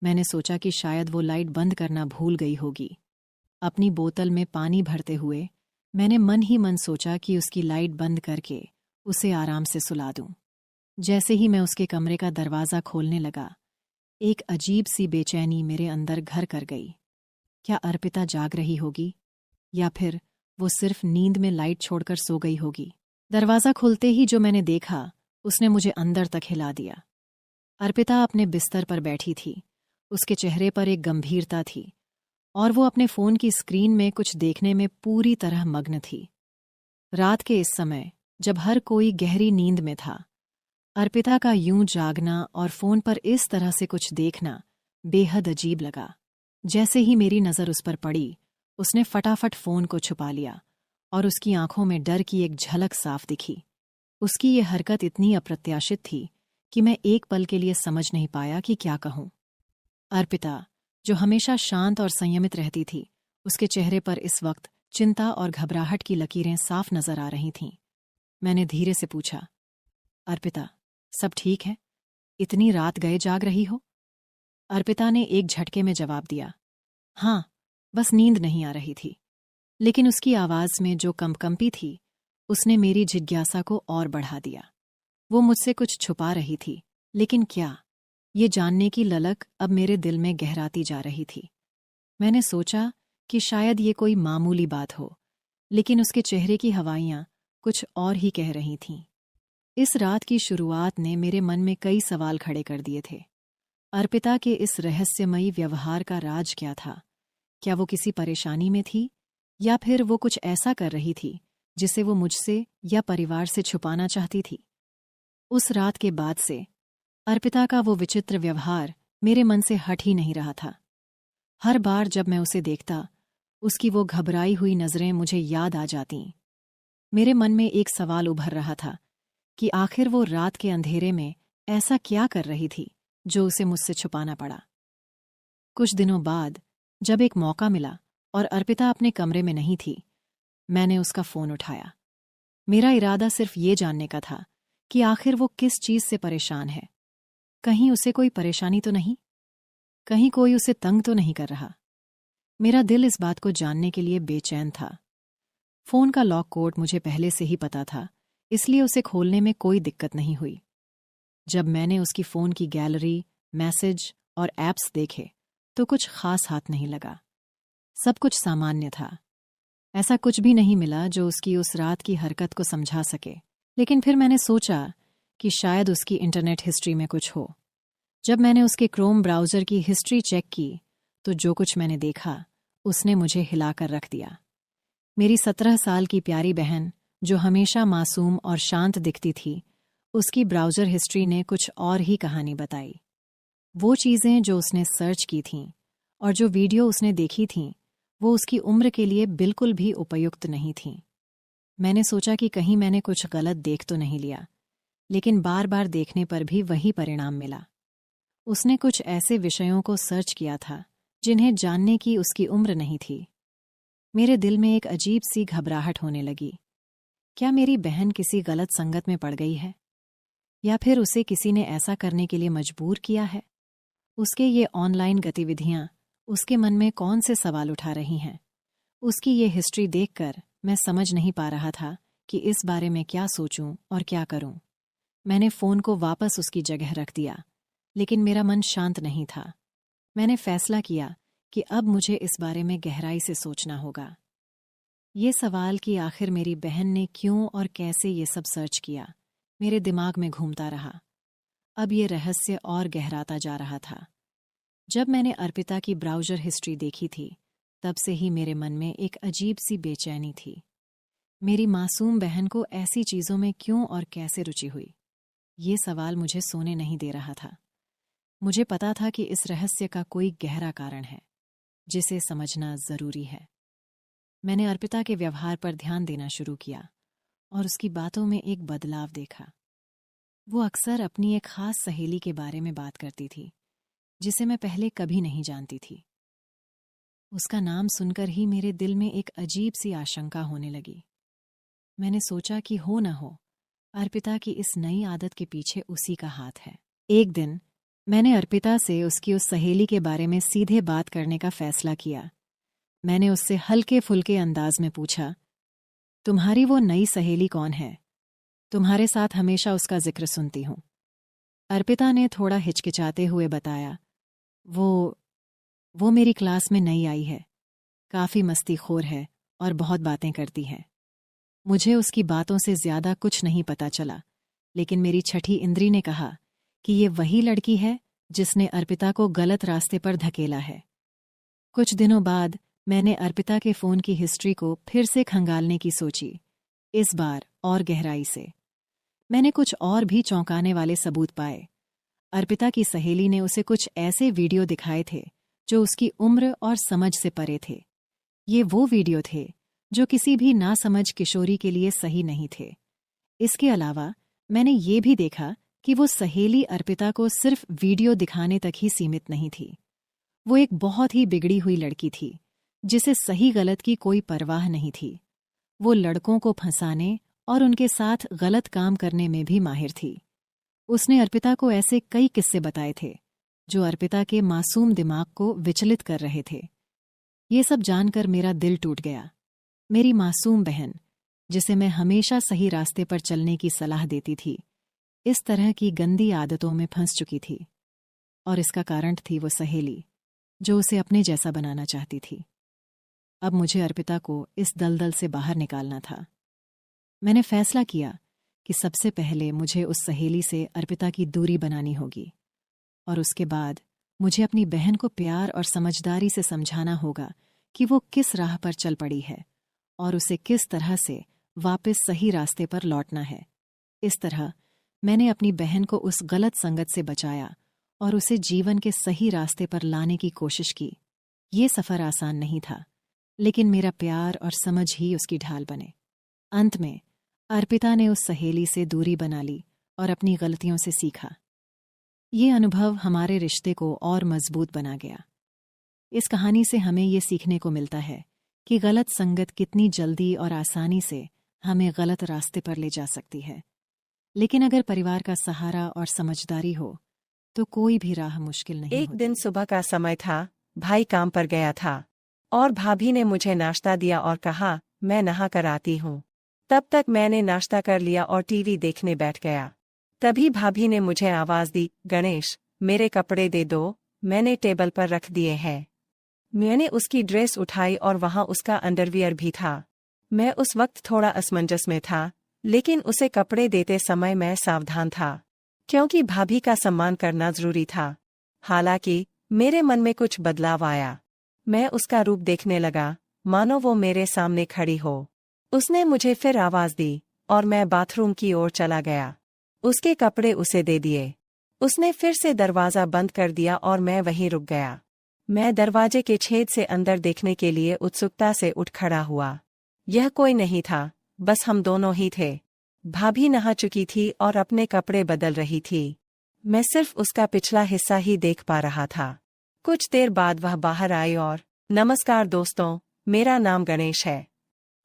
मैंने सोचा कि शायद वो लाइट बंद करना भूल गई होगी। अपनी बोतल में पानी भरते हुए मैंने मन ही मन सोचा कि उसकी लाइट बंद करके उसे आराम से सुला दूं। जैसे ही मैं उसके कमरे का दरवाज़ा खोलने लगा, एक अजीब सी बेचैनी मेरे अंदर घर कर गई। क्या अर्पिता जाग रही होगी, या फिर वो सिर्फ नींद में लाइट छोड़कर सो गई होगी? दरवाज़ा खुलते ही जो मैंने देखा, उसने मुझे अंदर तक हिला दिया। अर्पिता अपने बिस्तर पर बैठी थी। उसके चेहरे पर एक गंभीरता थी और वो अपने फ़ोन की स्क्रीन में कुछ देखने में पूरी तरह मग्न थी। रात के इस समय, जब हर कोई गहरी नींद में था, अर्पिता का यूं जागना और फ़ोन पर इस तरह से कुछ देखना बेहद अजीब लगा। जैसे ही मेरी नज़र उस पर पड़ी, उसने फटाफट फ़ोन को छुपा लिया और उसकी आंखों में डर की एक झलक साफ दिखी। उसकी ये हरकत इतनी अप्रत्याशित थी कि मैं एक पल के लिए समझ नहीं पाया कि क्या कहूँ। अर्पिता, जो हमेशा शांत और संयमित रहती थी, उसके चेहरे पर इस वक्त चिंता और घबराहट की लकीरें साफ नजर आ रही थीं। मैंने धीरे से पूछा, अर्पिता, सब ठीक है? इतनी रात गए जाग रही हो? अर्पिता ने एक झटके में जवाब दिया, हाँ, बस नींद नहीं आ रही थी। लेकिन उसकी आवाज में जो कंपकंपी थी, उसने मेरी जिज्ञासा को और बढ़ा दिया। वो मुझसे कुछ छुपा रही थी, लेकिन क्या? ये जानने की ललक अब मेरे दिल में गहराती जा रही थी। मैंने सोचा कि शायद ये कोई मामूली बात हो, लेकिन उसके चेहरे की हवाइयाँ कुछ और ही कह रही थीं। इस रात की शुरुआत ने मेरे मन में कई सवाल खड़े कर दिए थे। अर्पिता के इस रहस्यमयी व्यवहार का राज क्या था? क्या वो किसी परेशानी में थी, या फिर वो कुछ ऐसा कर रही थी जिसे वो मुझसे या परिवार से छुपाना चाहती थी? उस रात के बाद से अर्पिता का वो विचित्र व्यवहार मेरे मन से हट ही नहीं रहा था। हर बार जब मैं उसे देखता, उसकी वो घबराई हुई नज़रें मुझे याद आ जातीं। मेरे मन में एक सवाल उभर रहा था कि आखिर वो रात के अंधेरे में ऐसा क्या कर रही थी जो उसे मुझसे छुपाना पड़ा। कुछ दिनों बाद, जब एक मौका मिला और अर्पिता अपने कमरे में नहीं थी, मैंने उसका फ़ोन उठाया। मेरा इरादा सिर्फ ये जानने का था कि आखिर वो किस चीज़ से परेशान है। कहीं उसे कोई परेशानी तो नहीं? कहीं कोई उसे तंग तो नहीं कर रहा? मेरा दिल इस बात को जानने के लिए बेचैन था। फ़ोन का लॉक कोड मुझे पहले से ही पता था, इसलिए उसे खोलने में कोई दिक्कत नहीं हुई। जब मैंने उसकी फ़ोन की गैलरी, मैसेज और ऐप्स देखे, तो कुछ खास हाथ नहीं लगा। सब कुछ सामान्य था। ऐसा कुछ भी नहीं मिला जो उसकी उस रात की हरकत को समझा सके। लेकिन फिर मैंने सोचा कि शायद उसकी इंटरनेट हिस्ट्री में कुछ हो। जब मैंने उसके क्रोम ब्राउज़र की हिस्ट्री चेक की, तो जो कुछ मैंने देखा, उसने मुझे हिलाकर रख दिया। मेरी 17 साल की प्यारी बहन, जो हमेशा मासूम और शांत दिखती थी, उसकी ब्राउज़र हिस्ट्री ने कुछ और ही कहानी बताई। वो चीज़ें जो उसने सर्च की थीं और जो वीडियो उसने देखी थीं, वो उसकी उम्र के लिए बिल्कुल भी उपयुक्त नहीं थीं। मैंने सोचा कि कहीं मैंने कुछ गलत देख तो नहीं लिया, लेकिन बार बार देखने पर भी वही परिणाम मिला। उसने कुछ ऐसे विषयों को सर्च किया था जिन्हें जानने की उसकी उम्र नहीं थी। मेरे दिल में एक अजीब सी घबराहट होने लगी। क्या मेरी बहन किसी गलत संगत में पड़ गई है, या फिर उसे किसी ने ऐसा करने के लिए मजबूर किया है? उसके ये ऑनलाइन गतिविधियां उसके मन में कौन से सवाल उठा रही हैं? उसकी ये हिस्ट्री देखकर मैं समझ नहीं पा रहा था कि इस बारे में क्या सोचूं और क्या करूं। मैंने फ़ोन को वापस उसकी जगह रख दिया, लेकिन मेरा मन शांत नहीं था। मैंने फैसला किया कि अब मुझे इस बारे में गहराई से सोचना होगा। ये सवाल कि आखिर मेरी बहन ने क्यों और कैसे ये सब सर्च किया मेरे दिमाग में घूमता रहा। अब ये रहस्य और गहराता जा रहा था। जब मैंने अर्पिता की ब्राउज़र हिस्ट्री देखी थी, तब से ही मेरे मन में एक अजीब सी बेचैनी थी। मेरी मासूम बहन को ऐसी चीज़ों में क्यों और कैसे रुचि हुई? ये सवाल मुझे सोने नहीं दे रहा था। मुझे पता था कि इस रहस्य का कोई गहरा कारण है, जिसे समझना ज़रूरी है। मैंने अर्पिता के व्यवहार पर ध्यान देना शुरू किया और उसकी बातों में एक बदलाव देखा। वो अक्सर अपनी एक खास सहेली के बारे में बात करती थी, जिसे मैं पहले कभी नहीं जानती थी। उसका नाम सुनकर ही मेरे दिल में एक अजीब सी आशंका होने लगी। मैंने सोचा कि हो न हो, अर्पिता की इस नई आदत के पीछे उसी का हाथ है। एक दिन मैंने अर्पिता से उसकी उस सहेली के बारे में सीधे बात करने का फैसला किया। मैंने उससे हल्के फुल्के अंदाज में पूछा, तुम्हारी वो नई सहेली कौन है? तुम्हारे साथ हमेशा उसका जिक्र सुनती हूं। अर्पिता ने थोड़ा हिचकिचाते हुए बताया, वो मेरी क्लास में नई आई है, काफ़ी मस्तीखोर है और बहुत बातें करती है। मुझे उसकी बातों से ज़्यादा कुछ नहीं पता चला, लेकिन मेरी छठी इंद्री ने कहा कि ये वही लड़की है जिसने अर्पिता को गलत रास्ते पर धकेला है। कुछ दिनों बाद मैंने अर्पिता के फ़ोन की हिस्ट्री को फिर से खंगालने की सोची, इस बार और गहराई से। मैंने कुछ और भी चौंकाने वाले सबूत पाए। अर्पिता की सहेली ने उसे कुछ ऐसे वीडियो दिखाए थे जो उसकी उम्र और समझ से परे थे। ये वो वीडियो थे जो किसी भी नासमझ किशोरी के लिए सही नहीं थे। इसके अलावा मैंने ये भी देखा कि वो सहेली अर्पिता को सिर्फ वीडियो दिखाने तक ही सीमित नहीं थी। वो एक बहुत ही बिगड़ी हुई लड़की थी, जिसे सही गलत की कोई परवाह नहीं थी। वो लड़कों को फंसाने और उनके साथ गलत काम करने में भी माहिर थी। उसने अर्पिता को ऐसे कई किस्से बताए थे जो अर्पिता के मासूम दिमाग को विचलित कर रहे थे। ये सब जानकर मेरा दिल टूट गया। मेरी मासूम बहन, जिसे मैं हमेशा सही रास्ते पर चलने की सलाह देती थी, इस तरह की गंदी आदतों में फंस चुकी थी। और इसका कारण थी वो सहेली, जो उसे अपने जैसा बनाना चाहती थी। अब मुझे अर्पिता को इस दलदल से बाहर निकालना था। मैंने फैसला किया कि सबसे पहले मुझे उस सहेली से अर्पिता की दूरी बनानी होगी, और उसके बाद मुझे अपनी बहन को प्यार और समझदारी से समझाना होगा कि वो किस राह पर चल पड़ी है और उसे किस तरह से वापस सही रास्ते पर लौटना है। इस तरह मैंने अपनी बहन को उस गलत संगत से बचाया और उसे जीवन के सही रास्ते पर लाने की कोशिश की। ये सफ़र आसान नहीं था, लेकिन मेरा प्यार और समझ ही उसकी ढाल बने। अंत में अर्पिता ने उस सहेली से दूरी बना ली और अपनी गलतियों से सीखा। ये अनुभव हमारे रिश्ते को और मजबूत बना गया। इस कहानी से हमें ये सीखने को मिलता है कि गलत संगत कितनी जल्दी और आसानी से हमें गलत रास्ते पर ले जा सकती है, लेकिन अगर परिवार का सहारा और समझदारी हो तो कोई भी राह मुश्किल नहीं एक होती। दिन सुबह का समय था, भाई काम पर गया था और भाभी ने मुझे नाश्ता दिया और कहा, मैं नहा कर आती हूँ। तब तक मैंने नाश्ता कर लिया और टीवी देखने बैठ गया। तभी भाभी ने मुझे आवाज़ दी, गणेश, मेरे कपड़े दे दो, मैंने टेबल पर रख दिए हैं। मैंने उसकी ड्रेस उठाई और वहाँ उसका अंडरवियर भी था। मैं उस वक्त थोड़ा असमंजस में था, लेकिन उसे कपड़े देते समय मैं सावधान था, क्योंकि भाभी का सम्मान करना जरूरी था। हालांकि मेरे मन में कुछ बदलाव आया। मैं उसका रूप देखने लगा, मानो वो मेरे सामने खड़ी हो। उसने मुझे फिर आवाज़ दी और मैं बाथरूम की ओर चला गया। उसके कपड़े उसे दे दिए। उसने फिर से दरवाज़ा बंद कर दिया और मैं वहीं रुक गया। मैं दरवाजे के छेद से अंदर देखने के लिए उत्सुकता से उठ खड़ा हुआ। यह कोई नहीं था, बस हम दोनों ही थे। भाभी नहा चुकी थी और अपने कपड़े बदल रही थी। मैं सिर्फ उसका पिछला हिस्सा ही देख पा रहा था। कुछ देर बाद वह बाहर आई और, नमस्कार दोस्तों, मेरा नाम गणेश है।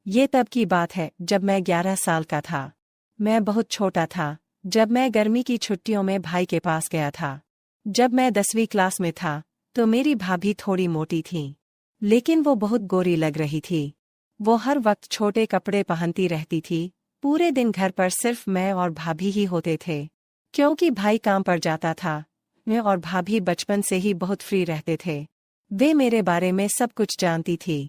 ये तब की बात है जब मैं 11 साल का था। मैं बहुत छोटा था जब मैं गर्मी की छुट्टियों में भाई के पास गया था। जब मैं 10वीं क्लास में था तो मेरी भाभी थोड़ी मोटी थी, लेकिन वो बहुत गोरी लग रही थी। वो हर वक्त छोटे कपड़े पहनती रहती थी। पूरे दिन घर पर सिर्फ मैं और भाभी ही होते थे, क्योंकि भाई काम पर जाता था। मैं और भाभी बचपन से ही बहुत फ्री रहते थे। वे मेरे बारे में सब कुछ जानती थी,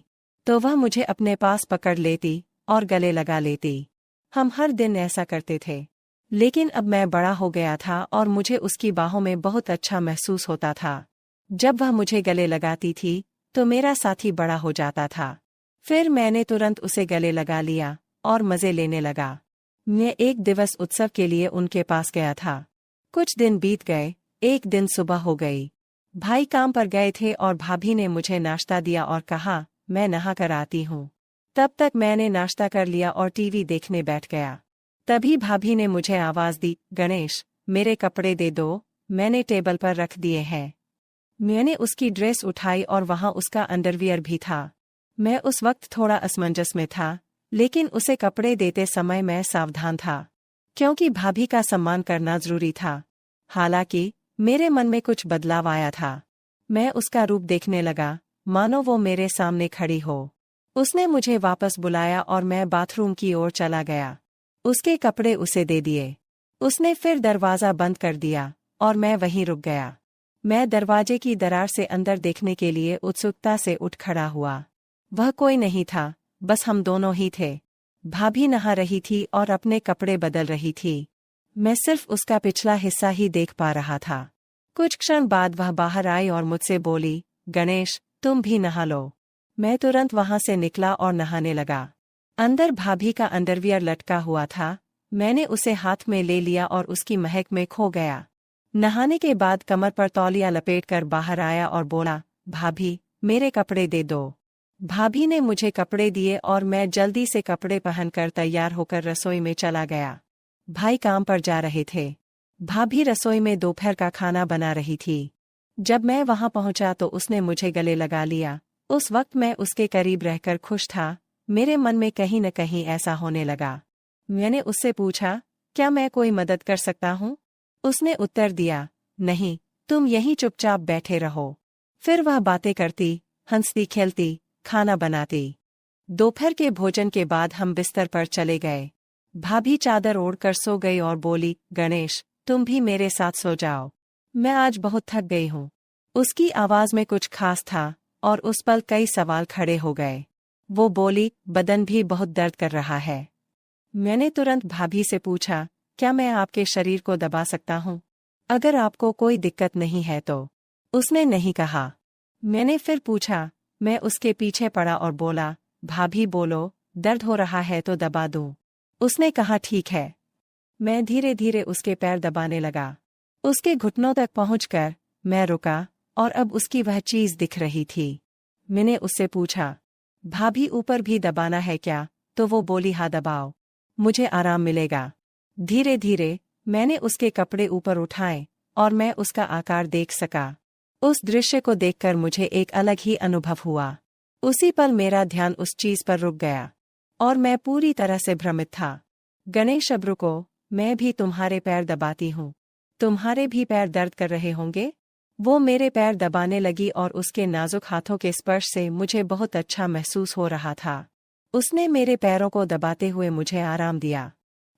तो वह मुझे अपने पास पकड़ लेती और गले लगा लेती। हम हर दिन ऐसा करते थे। लेकिन अब मैं बड़ा हो गया था और मुझे उसकी बाहों में बहुत अच्छा महसूस होता था। जब वह मुझे गले लगाती थी तो मेरा साथी बड़ा हो जाता था। फिर मैंने तुरंत उसे गले लगा लिया और मज़े लेने लगा। मैं एक दिवस उत्सव के लिए उनके पास गया था। कुछ दिन बीत गए। एक दिन सुबह हो गई। भाई काम पर गए थे और भाभी ने मुझे नाश्ता दिया और कहा, मैं नहा कर आती हूँ। तब तक मैंने नाश्ता कर लिया और टीवी देखने बैठ गया। तभी भाभी ने मुझे आवाज़ दी, गणेश, मेरे कपड़े दे दो, मैंने टेबल पर रख दिए हैं। मैंने उसकी ड्रेस उठाई और वहाँ उसका अंडरवियर भी था। मैं उस वक्त थोड़ा असमंजस में था, लेकिन उसे कपड़े देते समय मैं सावधान था, क्योंकि भाभी का सम्मान करना जरूरी था। हालांकि मेरे मन में कुछ बदलाव आया था। मैं उसका रूप देखने लगा, मानो वो मेरे सामने खड़ी हो। उसने मुझे वापस बुलाया और मैं बाथरूम की ओर चला गया। उसके कपड़े उसे दे दिए। उसने फिर दरवाज़ा बंद कर दिया और मैं वहीं रुक गया। मैं दरवाजे की दरार से अंदर देखने के लिए उत्सुकता से उठ खड़ा हुआ। वह कोई नहीं था, बस हम दोनों ही थे। भाभी नहा रही थी और अपने कपड़े बदल रही थी। मैं सिर्फ उसका पिछला हिस्सा ही देख पा रहा था। कुछ क्षण बाद वह बाहर आई और मुझसे बोली, गणेश, तुम भी नहा लो। मैं तुरंत वहां से निकला और नहाने लगा। अंदर भाभी का अंडरवियर लटका हुआ था। मैंने उसे हाथ में ले लिया और उसकी महक में खो गया। नहाने के बाद कमर पर तौलिया लपेटकर बाहर आया और बोला, भाभी, मेरे कपड़े दे दो। भाभी ने मुझे कपड़े दिए और मैं जल्दी से कपड़े पहनकर तैयार होकर रसोई में चला गया। भाई काम पर जा रहे थे। भाभी रसोई में दोपहर का खाना बना रही थी। जब मैं वहां पहुंचा तो उसने मुझे गले लगा लिया। उस वक्त मैं उसके करीब रहकर खुश था। मेरे मन में कहीं न कहीं ऐसा होने लगा। मैंने उससे पूछा, क्या मैं कोई मदद कर सकता हूँ? उसने उत्तर दिया, नहीं, तुम यहीं चुपचाप बैठे रहो। फिर वह बातें करती, हंसती खेलती, खाना बनाती। दोपहर के भोजन के बाद हम बिस्तर पर चले गए। भाभी चादर ओढ़कर सो गई और बोली, गणेश, तुम भी मेरे साथ सो जाओ, मैं आज बहुत थक गई हूँ। उसकी आवाज में कुछ खास था और उस पल कई सवाल खड़े हो गए। वो बोली, बदन भी बहुत दर्द कर रहा है। मैंने तुरंत भाभी से पूछा, क्या मैं आपके शरीर को दबा सकता हूँ, अगर आपको कोई दिक्कत नहीं है तो? उसने नहीं कहा। मैंने फिर पूछा। मैं उसके पीछे पड़ा और बोला, भाभी बोलो, दर्द हो रहा है तो दबा दूं। उसने कहा, ठीक है। मैं धीरे धीरे उसके पैर दबाने लगा। उसके घुटनों तक पहुंचकर मैं रुका और अब उसकी वह चीज दिख रही थी। मैंने उससे पूछा, भाभी ऊपर भी दबाना है क्या? तो वो बोली, हाँ दबाओ, मुझे आराम मिलेगा। धीरे धीरे मैंने उसके कपड़े ऊपर उठाए और मैं उसका आकार देख सका। उस दृश्य को देखकर मुझे एक अलग ही अनुभव हुआ। उसी पल मेरा ध्यान उस चीज पर रुक गया और मैं पूरी तरह से भ्रमित था। गणेश, अब रुको, मैं भी तुम्हारे पैर दबाती हूँ। तुम्हारे भी पैर दर्द कर रहे होंगे? वो मेरे पैर दबाने लगी और उसके नाजुक हाथों के स्पर्श से मुझे बहुत अच्छा महसूस हो रहा था। उसने मेरे पैरों को दबाते हुए मुझे आराम दिया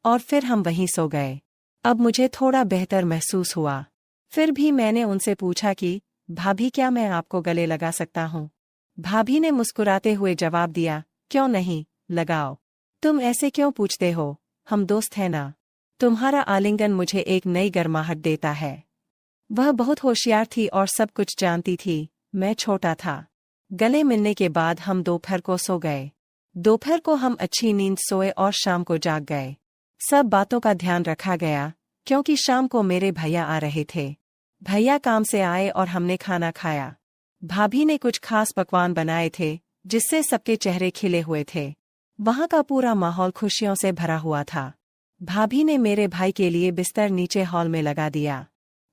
और फिर हम वहीं सो गए। अब मुझे थोड़ा बेहतर महसूस हुआ। फिर भी मैंने उनसे पूछा कि भाभी, क्या मैं आपको गले लगा सकता हूँ? भाभी ने मुस्कुराते हुए जवाब दिया, क्यों नहीं, लगाओ। तुम ऐसे क्यों पूछते हो, हम दोस्त हैं ना। तुम्हारा आलिंगन मुझे एक नई गर्माहट देता है। वह बहुत होशियार थी और सब कुछ जानती थी। मैं छोटा था। गले मिलने के बाद हम दोपहर को सो गए। दोपहर को हम अच्छी नींद सोए और शाम को जाग गए। सब बातों का ध्यान रखा गया क्योंकि शाम को मेरे भैया आ रहे थे। भैया काम से आए और हमने खाना खाया। भाभी ने कुछ खास पकवान बनाए थे जिससे सबके चेहरे खिले हुए थे। वहाँ का पूरा माहौल खुशियों से भरा हुआ था। भाभी ने मेरे भाई के लिए बिस्तर नीचे हॉल में लगा दिया।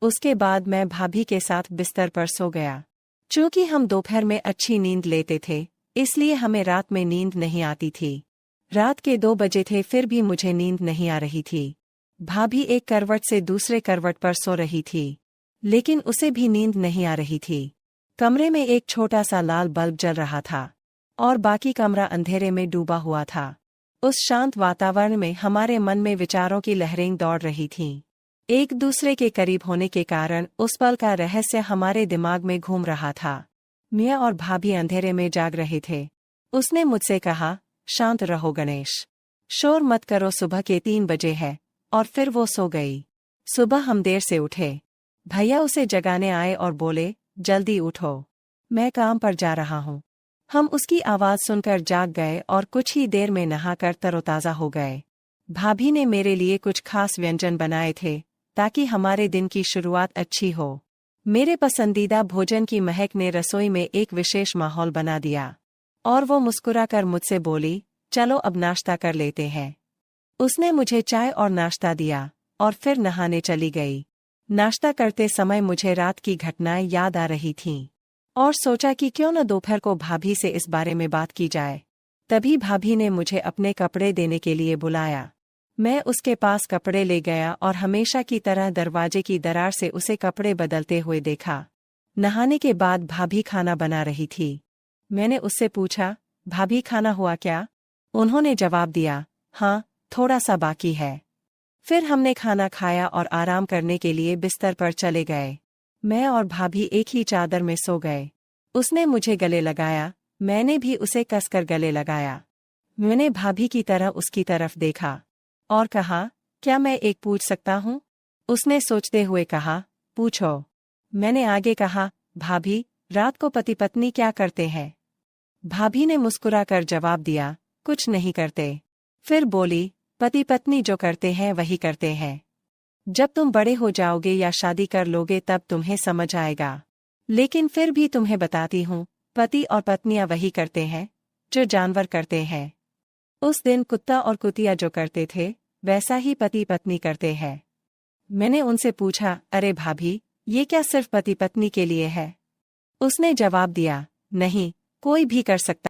उसके बाद मैं भाभी के साथ बिस्तर पर सो गया। चूंकि हम दोपहर में अच्छी नींद लेते थे, इसलिए हमें रात में नींद नहीं आती थी। रात के 2 बजे थे, फिर भी मुझे नींद नहीं आ रही थी। भाभी एक करवट से दूसरे करवट पर सो रही थी, लेकिन उसे भी नींद नहीं आ रही थी। कमरे में एक छोटा सा लाल बल्ब जल रहा था और बाकी कमरा अंधेरे में डूबा हुआ था। उस शांत वातावरण में हमारे मन में विचारों की लहरें दौड़ रही थीं। एक दूसरे के करीब होने के कारण उस पल का रहस्य हमारे दिमाग में घूम रहा था। मैं और भाभी अंधेरे में जाग रहे थे। उसने मुझसे कहा, शांत रहो गणेश, शोर मत करो, सुबह के 3 बजे है। और फिर वो सो गई। सुबह हम देर से उठे। भैया उसे जगाने आए और बोले, जल्दी उठो, मैं काम पर जा रहा हूँ। हम उसकी आवाज़ सुनकर जाग गए और कुछ ही देर में नहाकर तरोताज़ा हो गए। भाभी ने मेरे लिए कुछ खास व्यंजन बनाए थे ताकि हमारे दिन की शुरुआत अच्छी हो। मेरे पसंदीदा भोजन की महक ने रसोई में एक विशेष माहौल बना दिया और वो मुस्कुराकर मुझसे बोली, चलो अब नाश्ता कर लेते हैं। उसने मुझे चाय और नाश्ता दिया और फिर नहाने चली गई। नाश्ता करते समय मुझे रात की घटनाएं याद आ रही थीं और सोचा कि क्यों न दोपहर को भाभी से इस बारे में बात की जाए। तभी भाभी ने मुझे अपने कपड़े देने के लिए बुलाया। मैं उसके पास कपड़े ले गया और हमेशा की तरह दरवाजे की दरार से उसे कपड़े बदलते हुए देखा। नहाने के बाद भाभी खाना बना रही थी। मैंने उससे पूछा, भाभी खाना हुआ क्या? उन्होंने जवाब दिया, हाँ, थोड़ा सा बाकी है। फिर हमने खाना खाया और आराम करने के लिए बिस्तर पर चले गए। मैं और भाभी एक ही चादर में सो गए। उसने मुझे गले लगाया, मैंने भी उसे कसकर गले लगाया। मैंने भाभी की तरह उसकी तरफ देखा और कहा, क्या मैं एक पूछ सकता हूँ? उसने सोचते हुए कहा, पूछो। मैंने आगे कहा, भाभी, रात को पति पत्नी क्या करते हैं? भाभी ने मुस्कुराकर जवाब दिया, कुछ नहीं करते। फिर बोली, पति पत्नी जो करते हैं वही करते हैं। जब तुम बड़े हो जाओगे या शादी कर लोगे तब तुम्हें समझ आएगा। लेकिन फिर भी तुम्हें बताती हूँ, पति और पत्नियां वही करते हैं जो जानवर करते हैं। उस दिन कुत्ता और कुतिया जो करते थे वैसा ही पति पत्नी करते हैं। मैंने उनसे पूछा, अरे भाभी, ये क्या सिर्फ पति पत्नी के लिए है? उसने जवाब दिया, नहीं, कोई भी कर सकता